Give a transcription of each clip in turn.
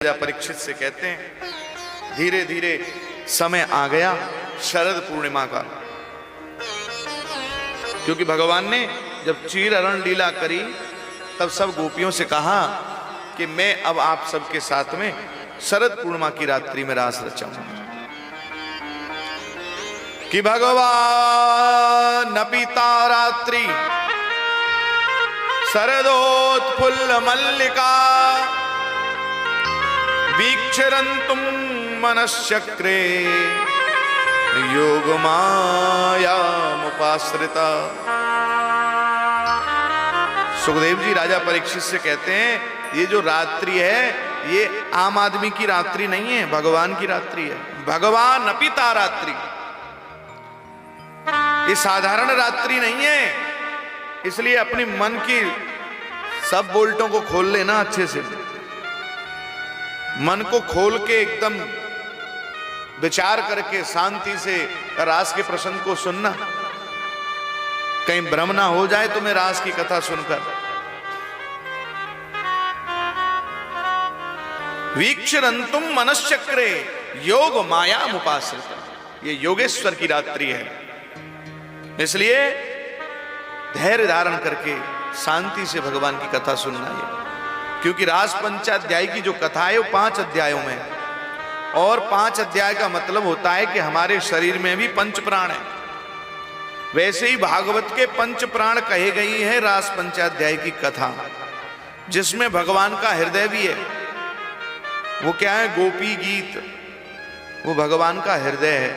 राजा परीक्षित से कहते हैं, धीरे धीरे समय आ गया शरद पूर्णिमा का, क्योंकि भगवान ने जब चीर हरण लीला करी तब सब गोपियों से कहा कि मैं अब आप सबके साथ में शरद पूर्णिमा की रात्रि में रास रचाऊंगा। कि भगवान पिता रात्रि शरदोत्फुल्ल मल्लिका वीक्षरन्तुं मनश्चक्रे योगमायामुपाश्रिता। सुखदेव जी राजा परीक्षित से कहते हैं, ये जो रात्रि है ये आम आदमी की रात्रि नहीं है, भगवान की रात्रि है। भगवान अपिता रात्रि, ये साधारण रात्रि नहीं है। इसलिए अपनी मन की सब बोल्टों को खोल लेना अच्छे से, मन को खोल के एकदम विचार करके शांति से रास के प्रसंग को सुनना, कहीं भ्रम ना हो जाए तुम्हें रास की कथा सुनकर। वीक्षरन्तुं मनश्चक्रे योग माया मुपाश्रित, ये योगेश्वर की रात्रि है। इसलिए धैर्य धारण करके शांति से भगवान की कथा सुनना है, क्योंकि रास पंचाध्याय की जो कथा है वो 5 अध्यायों में, और 5 अध्याय का मतलब होता है कि हमारे शरीर में भी 5 प्राण है। वैसे ही भागवत के 5 प्राण कहे गई है रास पंचाध्याय की कथा, जिसमें भगवान का हृदय भी है। वो क्या है? गोपी गीत, वो भगवान का हृदय है।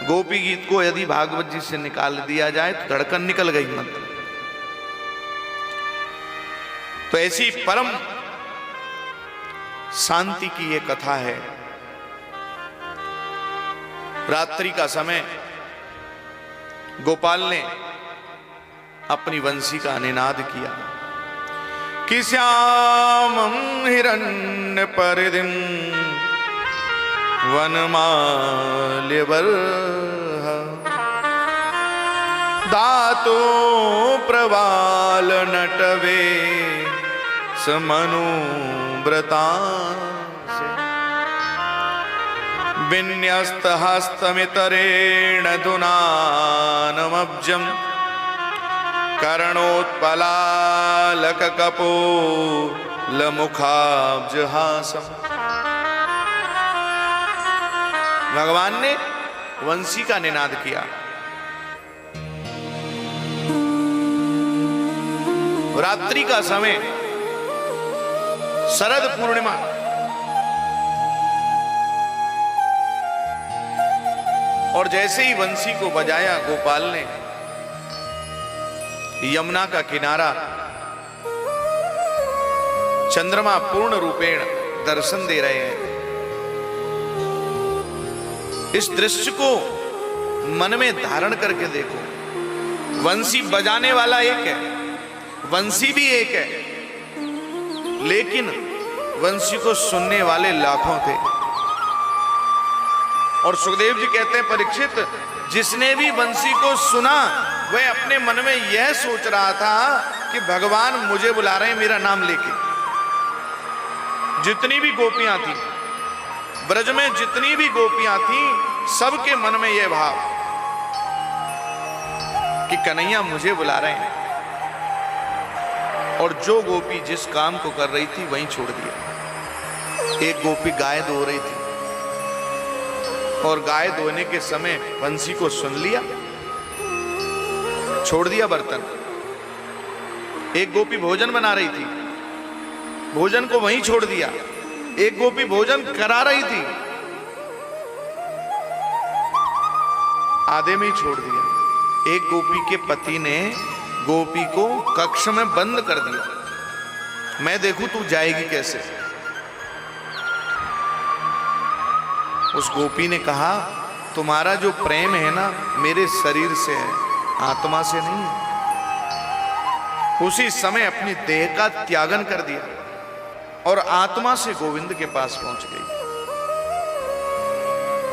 गोपी गीत को यदि भागवत जी से निकाल दिया जाए तो धड़कन निकल गई मतलब। तो ऐसी परम शांति की ये कथा है। रात्रि का समय गोपाल ने अपनी वंशी का निनाद किया कि श्यामं हिरण्य परिदिं वनमाल्यवर्ह दातो प्रवाल नटवे समनुव्रतांसे विन्यस्त हस्तमितरेण दुनानमब्जं कर्णोत्पलालक कपोलमुखाब्जहासम्। भगवान ने वंशी का निनाद किया। रात्रि का समय, शरद पूर्णिमा, और जैसे ही वंशी को बजाया गोपाल ने, यमुना का किनारा चंद्रमा पूर्ण रूपेण दर्शन दे रहे हैं। इस दृश्य को मन में धारण करके देखो। वंशी बजाने वाला एक है, वंशी भी एक है, लेकिन वंशी को सुनने वाले लाखों थे। और सुखदेव जी कहते हैं, परीक्षित, जिसने भी वंशी को सुना वह अपने मन में यह सोच रहा था कि भगवान मुझे बुला रहे हैं मेरा नाम लेके। जितनी भी गोपियां थी ब्रज में, जितनी भी गोपियां थी, सबके मन में यह भाव कि कन्हैया मुझे बुला रहे हैं। और जो गोपी जिस काम को कर रही थी वहीं छोड़ दिया। एक गोपी गाय धो रही थी और गाय धोने के समय वंशी को सुन लिया, छोड़ दिया बर्तन। एक गोपी भोजन बना रही थी, भोजन को वहीं छोड़ दिया। एक गोपी भोजन करा रही थी, आधे में ही छोड़ दिया। एक गोपी के पति ने गोपी को कक्ष में बंद कर दिया, मैं देखूं तू जाएगी कैसे। उस गोपी ने कहा, तुम्हारा जो प्रेम है ना मेरे शरीर से है, आत्मा से नहीं है। उसी समय अपनी देह का त्यागन कर दिया और आत्मा से गोविंद के पास पहुंच गई।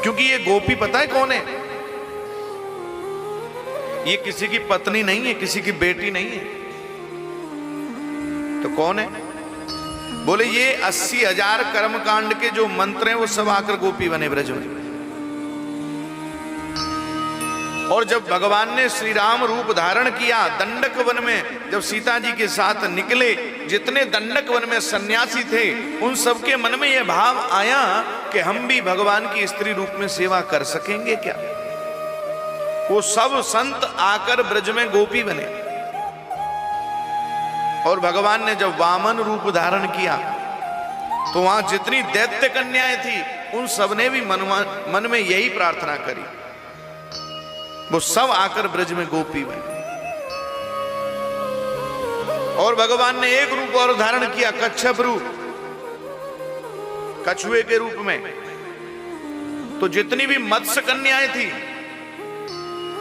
क्योंकि ये गोपी पता है कौन है? ये किसी की पत्नी नहीं है, किसी की बेटी नहीं है। तो कौन है? बोले ये 80,000 कर्मकांड के जो मंत्र हैं वो सब आकर गोपी बने ब्रज में। और जब भगवान ने श्री राम रूप धारण किया दंडक वन में, जब सीता जी के साथ निकले, जितने दंडक वन में सन्यासी थे उन सबके मन में यह भाव आया कि हम भी भगवान की स्त्री रूप में सेवा कर सकेंगे क्या। वो सब संत आकर ब्रज में गोपी बने। और भगवान ने जब वामन रूप धारण किया तो वहां जितनी दैत्य कन्याएं थी उन सबने भी मन में यही प्रार्थना करी, वो सब आकर ब्रज में गोपी बने। और भगवान ने एक रूप और धारण किया, कच्छप रूप, कछुए के रूप में। तो जितनी भी मत्स्य कन्याएं थी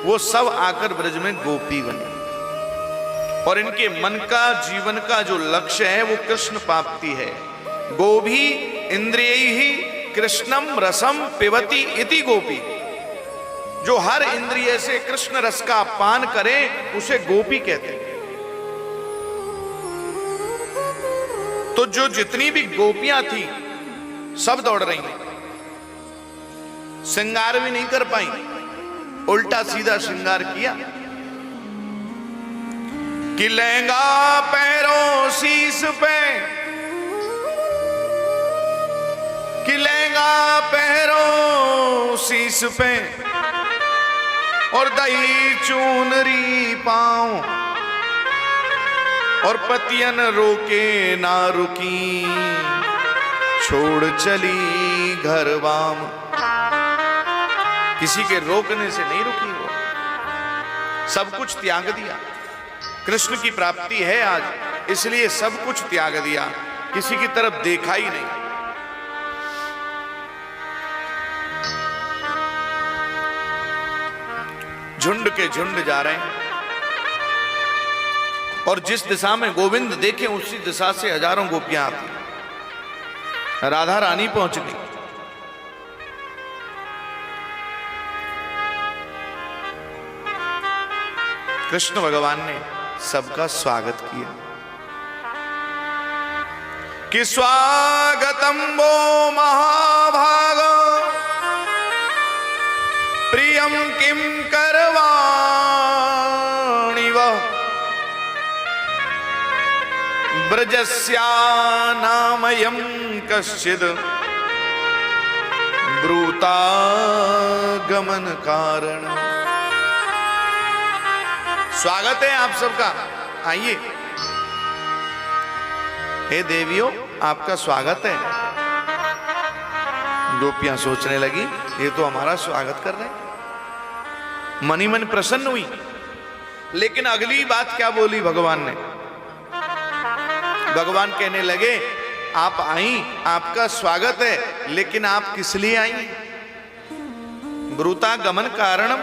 वो सब आकर ब्रज में गोपी बनी। और इनके मन का, जीवन का जो लक्ष्य है वो कृष्ण प्राप्ति है। गोभी इंद्रियैहि कृष्णम रसम पिबति इति गोपी। जो हर इंद्रिय से कृष्ण रस का पान करे उसे गोपी कहते हैं। तो जो जितनी भी गोपियां थी सब दौड़ रही हैं, श्रृंगार भी नहीं कर पाई, उल्टा सीधा श्रृंगार किया कि लहंगा पैरों शीश पे, कि लहंगा पैरों शीश पे और दही चूनरी पांव, और पतियन रोके ना रुकी, छोड़ चली घर वाम। किसी के रोकने से नहीं रुकी, वो सब कुछ त्याग दिया। कृष्ण की प्राप्ति है आज, इसलिए सब कुछ त्याग दिया, किसी की तरफ देखा ही नहीं। झुंड के झुंड जा रहे हैं और जिस दिशा में गोविंद देखे उसी दिशा से हजारों गोपियां आती। राधा रानी पहुंच गई। कृष्ण भगवान ने सबका स्वागत किया कि स्वागतम वो महाभाग प्रियम किम करवाणि वह ब्रजस्या नामयं कश्चिद ब्रूता गमन कारण। स्वागत है आप सबका, आइए। हे देवियों, आपका स्वागत है। गोपियां सोचने लगी ये तो हमारा स्वागत कर रहे हैं, मन ही मन प्रसन्न हुई। लेकिन अगली बात क्या बोली भगवान ने? भगवान कहने लगे आप आई, आपका स्वागत है, लेकिन आप किस लिए आई? ब्रूता गमन कारणम,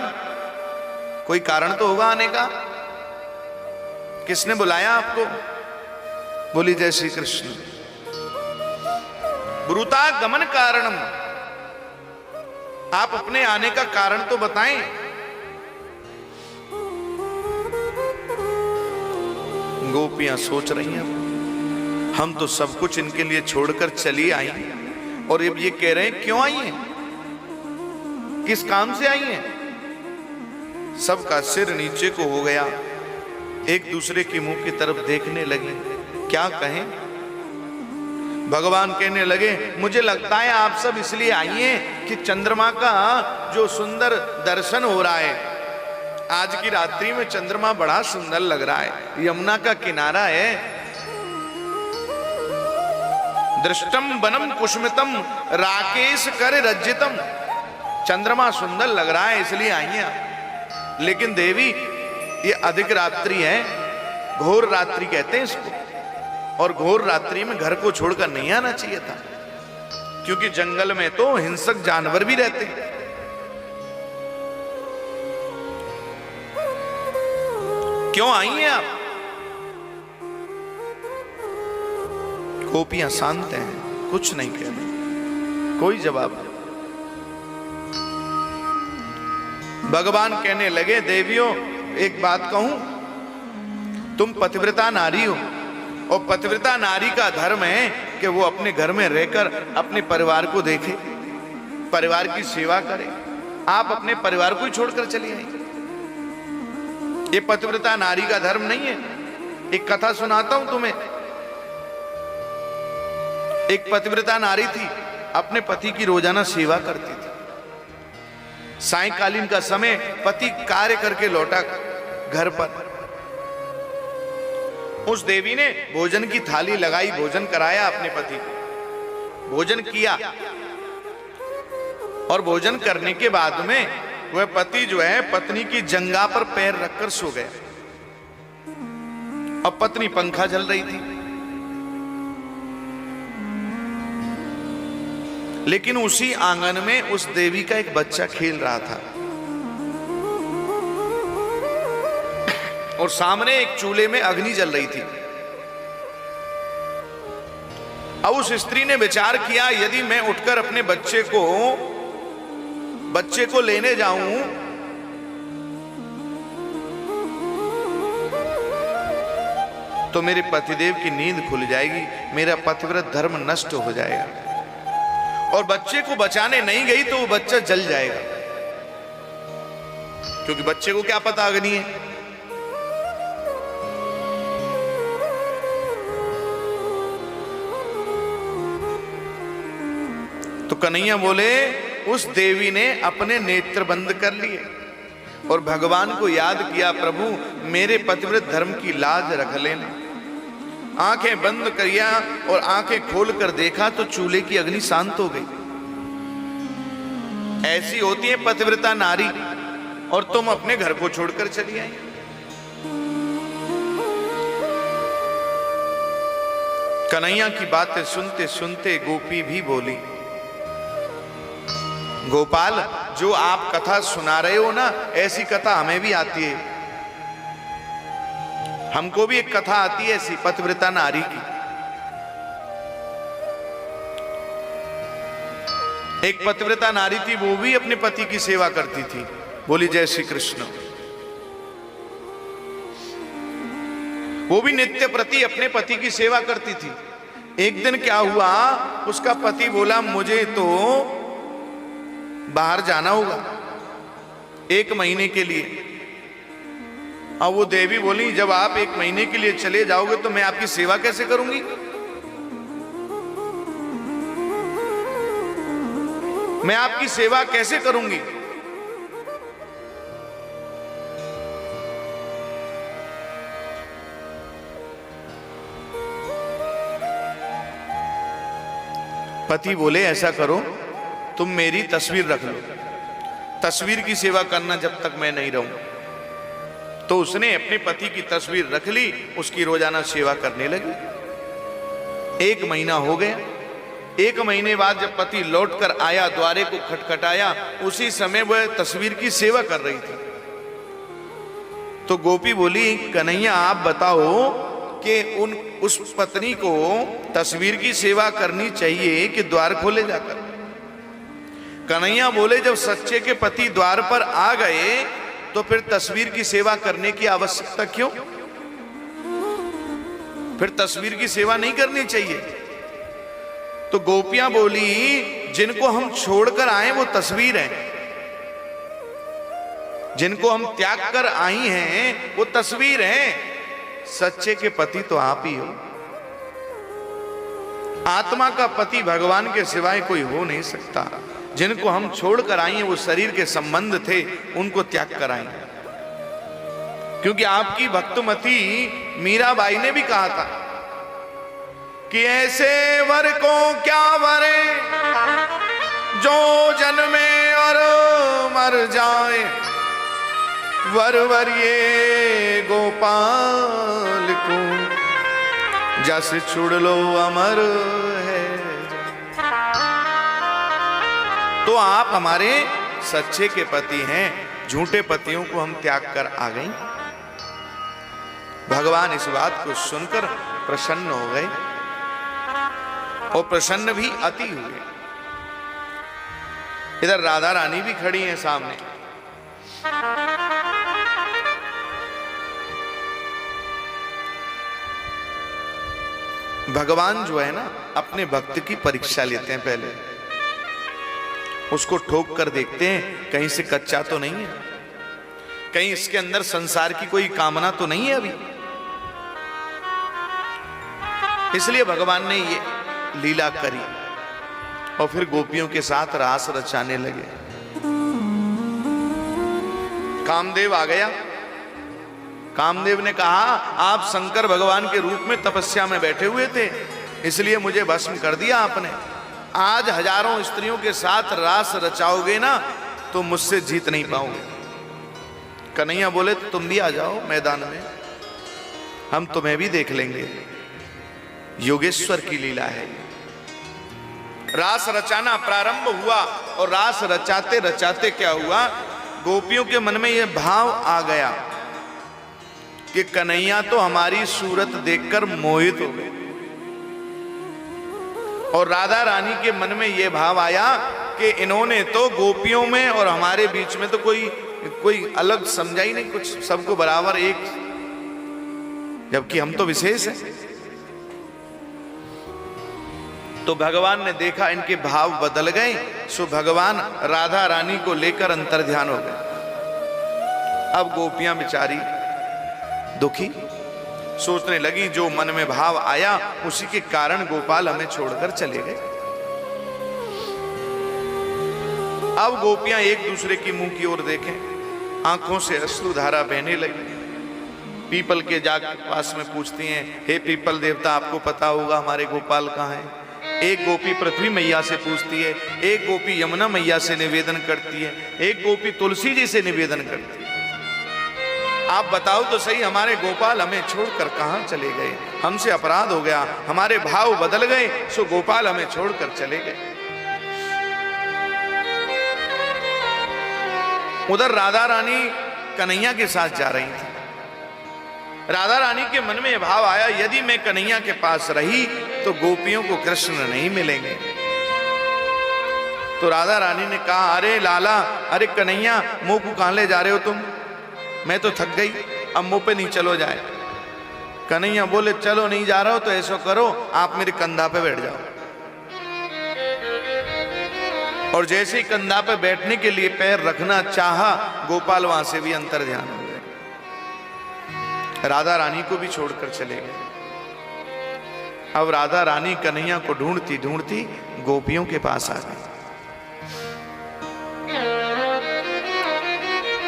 कोई कारण तो होगा आने का। किसने बुलाया आपको? बोली जय श्री कृष्ण। ब्रूता गमन कारणम, आप अपने आने का कारण तो बताएं। गोपियां सोच रही हैं हम तो सब कुछ इनके लिए छोड़कर चली आई, और अब ये कह रहे हैं क्यों आई हैं, किस काम से आई हैं? सबका सिर नीचे को हो गया, एक दूसरे के मुंह की तरफ देखने लगे, क्या कहें। भगवान कहने लगे मुझे लगता है आप सब इसलिए आई हैं कि चंद्रमा का जो सुंदर दर्शन हो रहा है, आज की रात्रि में चंद्रमा बड़ा सुंदर लग रहा है, यमुना का किनारा है, दृष्टम वनम कुसुमितम राकेश कर रज्जितम, चंद्रमा सुंदर लग रहा है इसलिए आई हैं। लेकिन देवी ये अधिक रात्रि है, घोर रात्रि कहते हैं इसको, और घोर रात्रि में घर को छोड़कर नहीं आना चाहिए था, क्योंकि जंगल में तो हिंसक जानवर भी रहते हैं। क्यों आई हैं आप? गोपियां शांत हैं, कुछ नहीं कह रही, कोई जवाब नहीं। भगवान कहने लगे देवियों एक बात कहूं, तुम पतिव्रता नारी हो, और पतिव्रता नारी का धर्म है कि वो अपने घर में रहकर अपने परिवार को देखे, परिवार की सेवा करे। आप अपने परिवार को ही छोड़कर चली आई, ये पतिव्रता नारी का धर्म नहीं है। एक कथा सुनाता हूं तुम्हें। एक पतिव्रता नारी थी, अपने पति की रोजाना सेवा करती थी। सायंकालीन का समय पति कार्य करके लौटा घर पर, उस देवी ने भोजन की थाली लगाई, भोजन कराया अपने पति को, भोजन किया और भोजन करने के बाद में वह पति जो है पत्नी की जंघा पर पैर रखकर सो गया। अब पत्नी पंखा झल रही थी, लेकिन उसी आंगन में उस देवी का एक बच्चा खेल रहा था और सामने एक चूल्हे में अग्नि जल रही थी। अब उस स्त्री ने विचार किया, यदि मैं उठकर अपने बच्चे को लेने जाऊं तो मेरे पतिदेव की नींद खुल जाएगी, मेरा पतिव्रत धर्म नष्ट हो जाएगा, और बच्चे को बचाने नहीं गई तो वो बच्चा जल जाएगा, क्योंकि बच्चे को क्या पता अग्नि है। तो कन्हैया बोले, उस देवी ने अपने नेत्र बंद कर लिए और भगवान को याद किया, प्रभु मेरे पतिव्रत धर्म की लाज रख लेना। आंखें बंद किया और आंखें खोलकर देखा तो चूल्हे की अग्नि शांत हो गई। ऐसी होती है पतिव्रता नारी, और तुम अपने घर को छोड़कर चली आई। कन्हैया की बातें सुनते सुनते गोपी भी बोली, गोपाल जो आप कथा सुना रहे हो ना, ऐसी कथा हमें भी आती है। हमको भी एक कथा आती है ऐसी पतिव्रता नारी की। एक पतिव्रता नारी थी, वो भी अपने पति की सेवा करती थी। बोली जय श्री कृष्ण। वो भी नित्य प्रति अपने पति की सेवा करती थी। एक दिन क्या हुआ, उसका पति बोला मुझे तो बाहर जाना होगा 1 महीने के लिए। अब वो देवी बोली, जब आप 1 महीने के लिए चले जाओगे तो मैं आपकी सेवा कैसे करूंगी? मैं आपकी सेवा कैसे करूंगी? पति बोले, ऐसा करो तुम मेरी तस्वीर रख लो, तस्वीर की सेवा करना जब तक मैं नहीं रहूं। तो उसने अपने पति की तस्वीर रख ली, उसकी रोजाना सेवा करने लगी। 1 महीना हो गया। 1 महीने बाद जब पति लौटकर आया, द्वारे को खटखटाया, उसी समय वह तस्वीर की सेवा कर रही थी। तो गोपी बोली, कन्हैया आप बताओ कि उस पत्नी को तस्वीर की सेवा करनी चाहिए कि द्वार खोले जाकर? कन्हैया बोले, जब सच्चे के पति द्वार पर आ गए तो फिर तस्वीर की सेवा करने की आवश्यकता क्यों? फिर तस्वीर की सेवा नहीं करनी चाहिए। तो गोपियां बोली, जिनको हम छोड़कर आए वो तस्वीर है, जिनको हम त्याग कर आई हैं वो तस्वीर है। सच्चे के पति तो आप ही हो। आत्मा का पति भगवान के सिवाय कोई हो नहीं सकता। जिनको हम छोड़कर आई हैं वो शरीर के संबंध थे, उनको त्याग कर आई। क्योंकि आपकी भक्तमती मीराबाई ने भी कहा था कि ऐसे वर को क्या वरे जो जन्मे और मर जाए, वर वर ये गोपाल को जस छुड़ लो अमर है। तो आप हमारे सच्चे के पति हैं, झूठे पतियों को हम त्याग कर आ गई। भगवान इस बात को सुनकर प्रसन्न हो गए और प्रसन्न भी अति हुए। इधर राधा रानी भी खड़ी हैं सामने। भगवान जो है ना अपने भक्त की परीक्षा लेते हैं, पहले उसको ठोक कर देखते हैं कहीं से कच्चा तो नहीं है, कहीं इसके अंदर संसार की कोई कामना तो नहीं है अभी। इसलिए भगवान ने ये लीला करी और फिर गोपियों के साथ रास रचाने लगे। कामदेव आ गया। कामदेव ने कहा आप शंकर भगवान के रूप में तपस्या में बैठे हुए थे, इसलिए मुझे भस्म कर दिया आपने। आज हजारों स्त्रियों के साथ रास रचाओगे ना तो मुझसे जीत नहीं पाओगे। कन्हैया बोले तो तुम भी आ जाओ मैदान में, हम तुम्हें भी देख लेंगे। योगेश्वर की लीला है। रास रचाना प्रारंभ हुआ और रास रचाते रचाते क्या हुआ, गोपियों के मन में यह भाव आ गया कि कन्हैया तो हमारी सूरत देखकर मोहित हो गए, और राधा रानी के मन में यह भाव आया कि इन्होंने तो गोपियों में और हमारे बीच में तो कोई अलग समझा ही नहीं, कुछ सबको बराबर एक, जबकि हम तो विशेष हैं। तो भगवान ने देखा इनके भाव बदल गए, सो भगवान राधा रानी को लेकर अंतर्ध्यान हो गए। अब गोपियां बेचारी दुखी, सोचने लगी जो मन में भाव आया उसी के कारण गोपाल हमें छोड़कर चले गए। अब गोपियां एक दूसरे की मुंह की ओर देखें, आंखों से अश्रुधारा बहने लगी। पीपल के जाग पास में पूछती हैं, हे पीपल देवता आपको पता होगा हमारे गोपाल कहाँ हैं। एक गोपी पृथ्वी मैया से पूछती है, एक गोपी यमुना मैया से निवेदन करती है, एक गोपी तुलसी जी से निवेदन करती है। आप बताओ तो सही हमारे गोपाल हमें छोड़कर कहां चले गए, हमसे अपराध हो गया, हमारे भाव बदल गए, सो गोपाल हमें छोड़कर चले गए। उधर राधा रानी कन्हैया के साथ जा रही थी। राधा रानी के मन में यह भाव आया, यदि मैं कन्हैया के पास रही तो गोपियों को कृष्ण नहीं मिलेंगे। तो राधा रानी ने कहा, अरे लाला, अरे कन्हैया, मुंह को कहां ले जा रहे हो तुम, मैं तो थक गई, अब मुंह पे नहीं चलो जाए। कन्हैया बोले, चलो नहीं जा रहा हो तो ऐसा करो आप मेरे कंधा पे बैठ जाओ। और जैसे ही कंधा पे बैठने के लिए पैर रखना चाहा, गोपाल वहां से भी अंतर्ध्यान हो गए, राधा रानी को भी छोड़कर चले गए। अब राधा रानी कन्हैया को ढूंढती ढूंढती गोपियों के पास आ गई,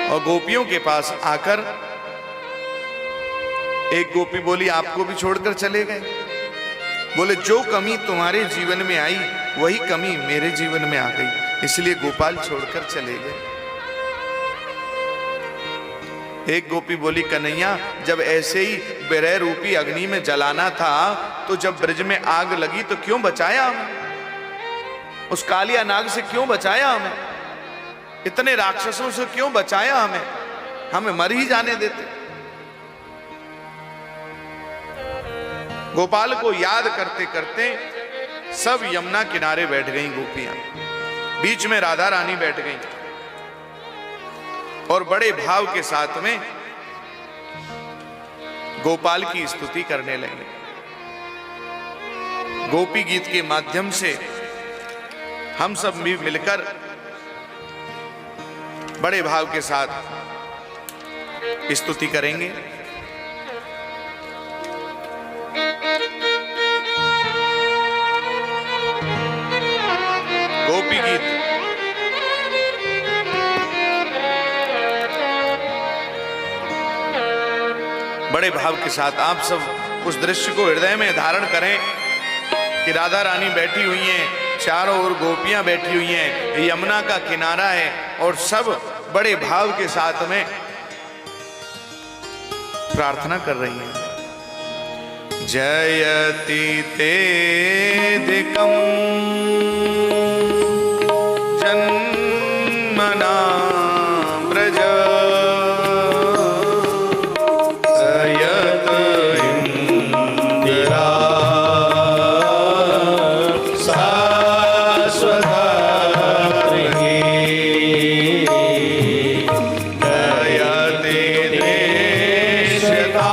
और गोपियों के पास आकर एक गोपी बोली, आपको भी छोड़कर चले गए। बोले, जो कमी तुम्हारे जीवन में आई वही कमी मेरे जीवन में आ गई, इसलिए गोपाल छोड़कर चले गए। एक गोपी बोली, कन्हैया, जब ऐसे ही विरह रूपी अग्नि में जलाना था तो जब ब्रज में आग लगी तो क्यों बचाया हमें, उस कालिया नाग से क्यों बचाया हमें, इतने राक्षसों से क्यों बचाया हमें मर ही जाने देते। गोपाल को याद करते करते सब यमुना किनारे बैठ गईं गोपियां, बीच में राधा रानी बैठ गईं और बड़े भाव के साथ में गोपाल की स्तुति करने लगे। गोपी गीत के माध्यम से हम सब भी मिलकर बड़े भाव के साथ स्तुति करेंगे। गोपी गीत बड़े भाव के साथ आप सब उस दृश्य को हृदय में धारण करें कि राधा रानी बैठी हुई हैं, चारों ओर गोपियां बैठी हुई हैं, यमुना का किनारा है और सब बड़े भाव के साथ में प्रार्थना कर रही हैं। जयति तेदिकं जन्मना ब्रज सयत इंदिरा शाश्वती जयति देशता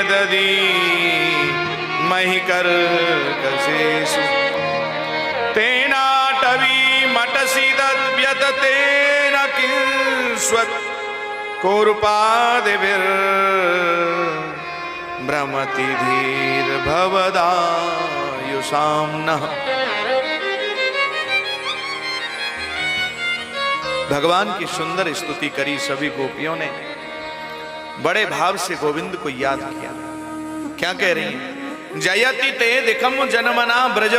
यदि मही कर कसेषु तेनाटवी मटसी दद्यत तेन किंस्वत् कोरुपादिभिर् भ्रमति धीर भवदायुषां नः। भगवान की सुंदर स्तुति करी सभी गोपियों ने, बड़े भाव से गोविंद को याद किया। क्या कह रही हैं? जयति ते दिखम जन्मना ब्रज।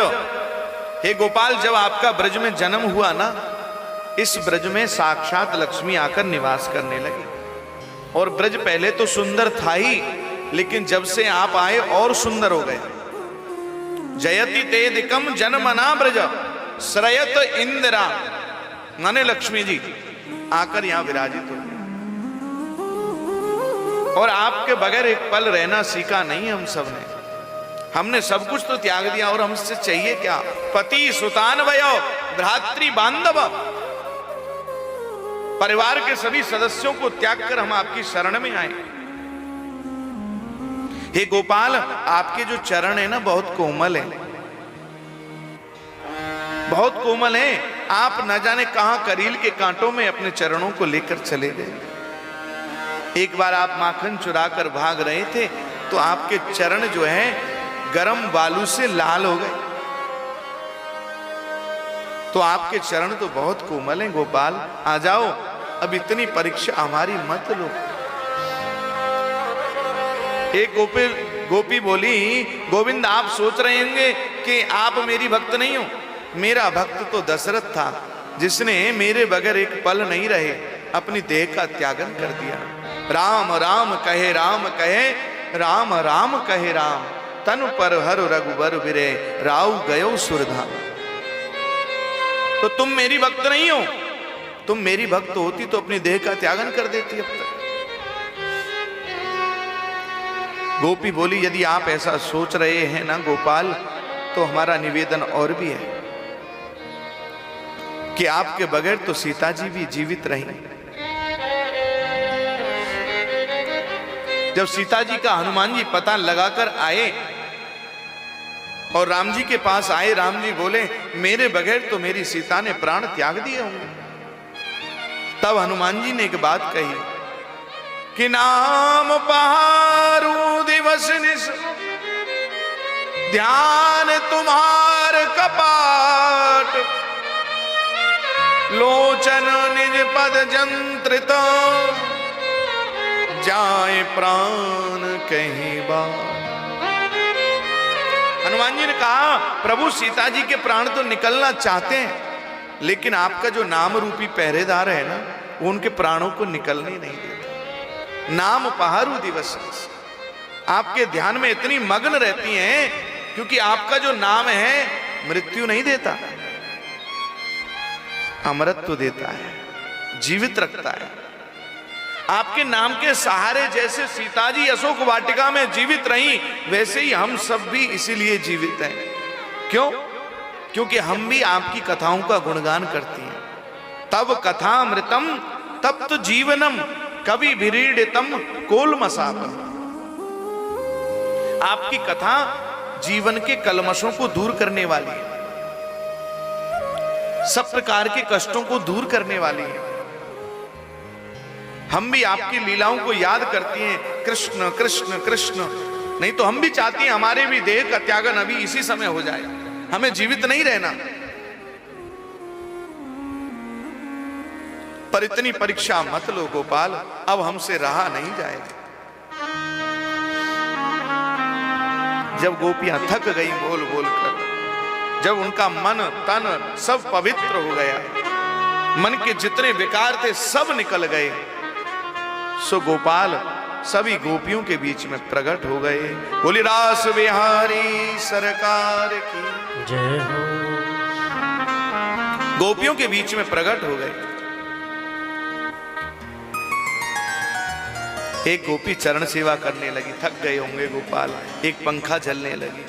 हे गोपाल, जब आपका ब्रज में जन्म हुआ ना, इस ब्रज में साक्षात लक्ष्मी आकर निवास करने लगी। और ब्रज पहले तो सुंदर था ही, लेकिन जब से आप आए और सुंदर हो गए। जयति ते दिकम जन्मना ब्रज श्रयत इंदिरा, माने लक्ष्मी जी आकर यहां विराजित हो गए। और आपके बगैर एक पल रहना सीखा नहीं हम सब ने। हमने सब कुछ तो त्याग दिया, और हमसे चाहिए क्या? पति सुतान वयो भ्रातृ बांधव, परिवार के सभी सदस्यों को त्याग कर हम आपकी शरण में आए। हे गोपाल, आपके जो चरण है ना, बहुत कोमल है, बहुत कोमल है। आप न जाने कहां करील के कांटों में अपने चरणों को लेकर चले गए। एक बार आप माखन चुरा कर भाग रहे थे, तो आपके चरण जो है गरम बालू से लाल हो गए। तो आपके चरण तो बहुत कोमल हैं गोपाल, आ जाओ, अब इतनी परीक्षा हमारी मत लो। एक गोपी बोली, गोविंद आप सोच रहे होंगे कि आप मेरी भक्त नहीं हो। मेरा भक्त तो दशरथ था, जिसने मेरे बगैर एक पल नहीं रहे अपनी देह का त्यागन कर दिया। राम राम कहे राम कहे, राम राम कहे राम, तनु पर हर रघुबर बिरे, राव गयो सुरधाम। तो तुम मेरी भक्त नहीं हो। तुम मेरी भक्त होती तो अपनी देह का त्यागन कर देती अब तक। गोपी बोली, यदि आप ऐसा सोच रहे हैं ना गोपाल, तो हमारा निवेदन और भी है कि आपके बगैर तो सीता जी भी जीवित रही। जब सीता जी का हनुमान जी पता लगाकर आए और राम जी के पास आए, राम जी बोले, मेरे बगैर तो मेरी सीता ने प्राण त्याग दिए होंगे। तब हनुमान जी ने एक बात कही कि नाम पहारू दिवस निस, ध्यान तुम्हार कपाट, लोचन निज पद जंत्रित, जाए प्राण कहीं बार। हनुमान जी ने कहा, प्रभु सीता जी के प्राण तो निकलना चाहते हैं, लेकिन आपका जो नाम रूपी पहरेदार है ना, वो उनके प्राणों को निकलने नहीं देता। नाम पहारू दिवस, आपके ध्यान में इतनी मग्न रहती हैं, क्योंकि आपका जो नाम है मृत्यु नहीं देता, अमरत्व देता है, जीवित रखता है। आपके नाम के सहारे जैसे सीता जी अशोक वाटिका में जीवित रही, वैसे ही हम सब भी इसीलिए जीवित हैं। क्यों? क्योंकि हम भी आपकी कथाओं का गुणगान करती हैं। तब कथामृतम तप्त जीवनम कवि विरीडितम कोलमसापम। आपकी कथा जीवन के कलमशों को दूर करने वाली है, सब प्रकार के कष्टों को दूर करने वाली है। हम भी आपकी लीलाओं को याद करती हैं, कृष्ण कृष्ण कृष्ण। नहीं तो हम भी चाहती हैं हमारे भी देह का त्यागन अभी इसी समय हो जाए, हमें जीवित नहीं रहना। पर इतनी परीक्षा मत लो गोपाल, अब हमसे रहा नहीं जाएगा। जब गोपियां थक गई बोल बोल कर, जब उनका मन तन सब पवित्र हो गया, मन के जितने विकार थे सब निकल गए, सो गोपाल सभी गोपियों के बीच में प्रकट हो गए। बोली रास बिहारी सरकार की जय हो। गोपियों के बीच में प्रकट हो गए। एक गोपी चरण सेवा करने लगी, थक गए होंगे गोपाल, एक पंखा जलने लगी।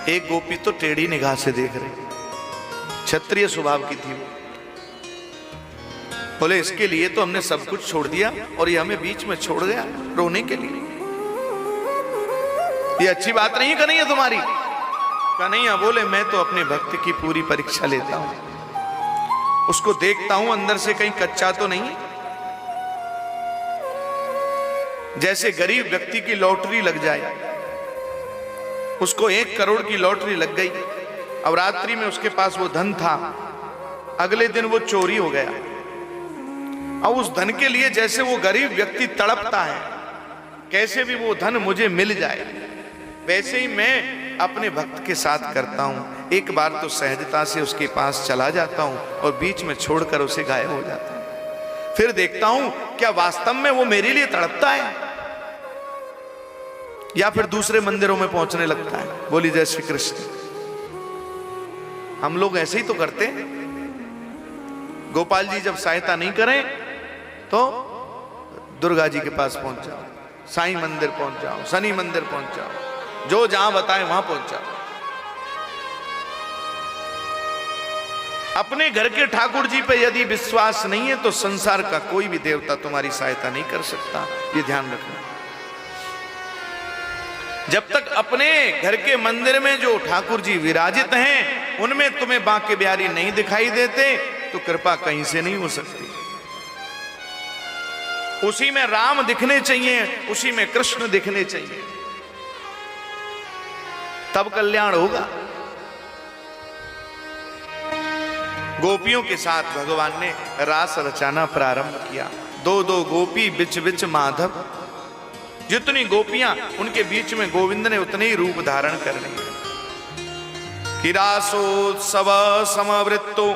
एक गोपी तो टेढ़ी निगाह से देख रही, क्षत्रिय स्वभाव की थी बोले इसके लिए तो हमने सब कुछ छोड़ दिया और ये हमें बीच में छोड़ गया रोने के लिए। ये अच्छी बात नहीं कन्हैया तुम्हारी। कन्हैया बोले मैं तो अपने भक्त की पूरी परीक्षा लेता हूं, उसको देखता हूं अंदर से कहीं कच्चा तो नहीं। जैसे गरीब व्यक्ति की लॉटरी लग जाए, उसको 1 करोड़ की लॉटरी लग गई, अब रात्रि में उसके पास वो धन था, अगले दिन वो चोरी हो गया। अब उस धन के लिए जैसे वो गरीब व्यक्ति तड़पता है, कैसे भी वो धन मुझे मिल जाए, वैसे ही मैं अपने भक्त के साथ करता हूं। एक बार तो सहजता से उसके पास चला जाता हूं और बीच में छोड़कर उसे गायब हो जाता हूं। फिर देखता हूं क्या वास्तव में वो मेरे लिए तड़पता है या फिर दूसरे मंदिरों में पहुंचने लगता है। बोली जय श्री कृष्ण। हम लोग ऐसे ही तो करते हैं। गोपाल जी जब सहायता नहीं करें तो दुर्गा जी के पास पहुंच जाओ, साईं मंदिर पहुंच जाओ, शनि मंदिर पहुंच जाओ, जो जहां बताए वहां पहुंच जाओ। अपने घर के ठाकुर जी पे यदि विश्वास नहीं है तो संसार का कोई भी देवता तुम्हारी सहायता नहीं कर सकता, ये ध्यान रखना। जब तक अपने घर के मंदिर में जो ठाकुर जी विराजित हैं उनमें तुम्हें बांके बिहारी नहीं दिखाई देते तो कृपा कहीं से नहीं हो सकती। उसी में राम दिखने चाहिए, उसी में कृष्ण दिखने चाहिए, तब कल्याण होगा। गोपियों के साथ भगवान ने रास रचाना प्रारंभ किया। 2-2 गोपी बिच बिच माधव, जितनी गोपियां उनके बीच में गोविंद ने उतने ही रूप धारण कर लिए। कि रासोत्सव समवृत्तो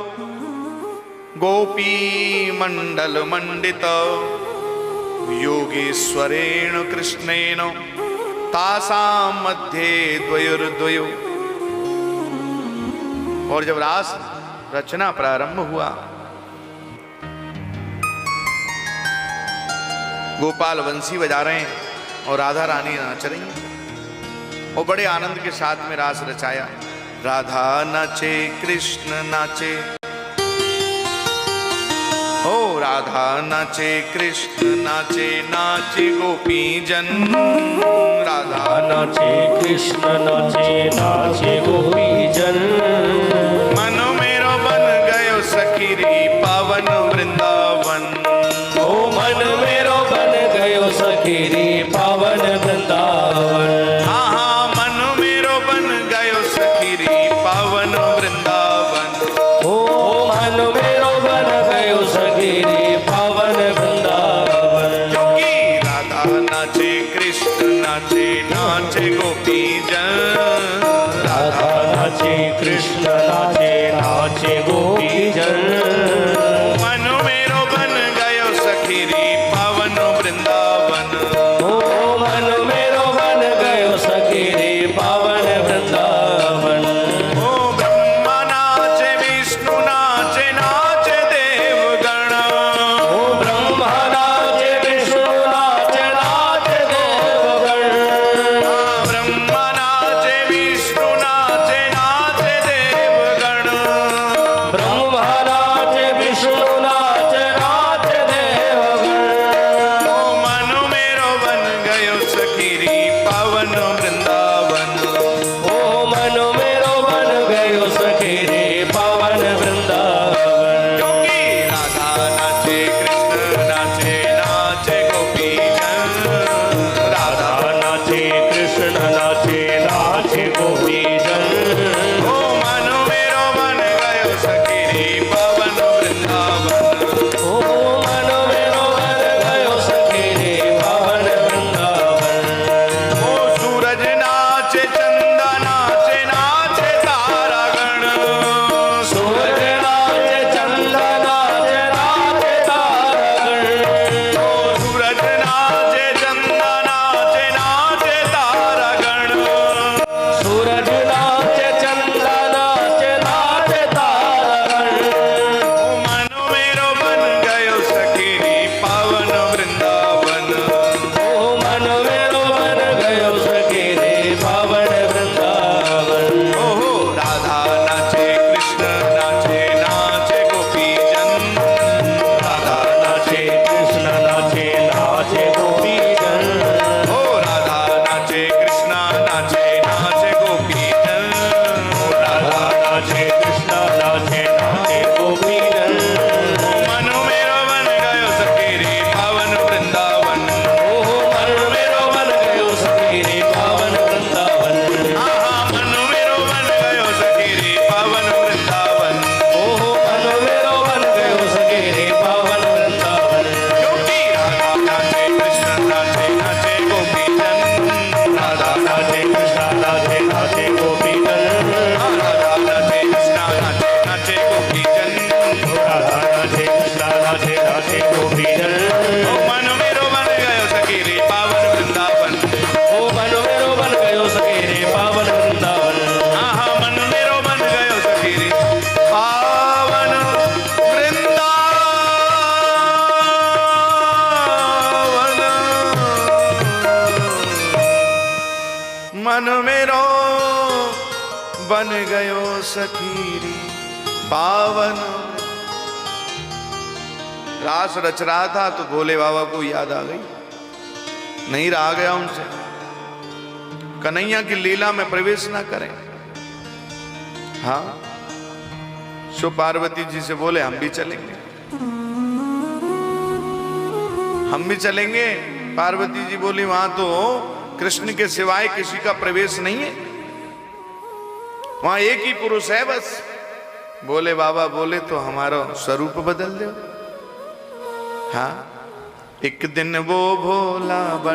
गोपी मंडल मंडित योगेश्वरेण कृष्णेन तासाम मध्ये द्वयोर्द्वयो। और जब रास रचना प्रारंभ हुआ, गोपाल बंसी बजा रहे हैं और राधा रानी नाच रही हैं और बड़े आनंद के साथ में रास रचाया। राधा नाचे कृष्ण नाचे, ओ राधा नाचे कृष्ण नाचे, नाचे गोपी जन। राधा नाचे कृष्ण नाचे, नाचे गोपी जन। मन मेरो बन गयो सखी रे पावन वृंदावन। ओ मन मेरो बन गयो सखी रे पावन वृंदावन। हाँ हाँ मन मेरो बन गयो सखी रे पावन वृंदावन। ओ मन मेरो बन गयो सखी रे पावन वृंदावन। क्योंकि राधा नाचे कृष्ण नाचे, नाचे गोपी जन। राधा नाचे कृष्ण नाचे, नाचे गोपी जन। मन मेरो बन गयो सखी रे पावन वृंदावन। ओ मन मेरो बन गयो सखी रे पावन वृंदावन। ओ ब्रह्मा नाचे विष्णु नाचे, नाचे देवगण। ओ ब्रह्मा नाचे विष्णु नाचे, नाचे देवगण। ब्रह्मा नाचे विष्णु नाचे, नाचे देवगण। ब्रह्मा बन गयो सखीरी पावन। रास रच रहा था तो भोले बाबा को याद आ गई, नहीं रहा गया उनसे। कन्हैया की लीला में प्रवेश ना करें। हाँ, सो पार्वती जी से बोले हम भी चलेंगे, हम भी चलेंगे। पार्वती जी बोली वहां तो कृष्ण के सिवाय किसी का प्रवेश नहीं है, वहां एक ही पुरुष है बस। बोले बाबा बोले तो हमारा स्वरूप बदल दो। हाँ, एक दिन वो भोला बन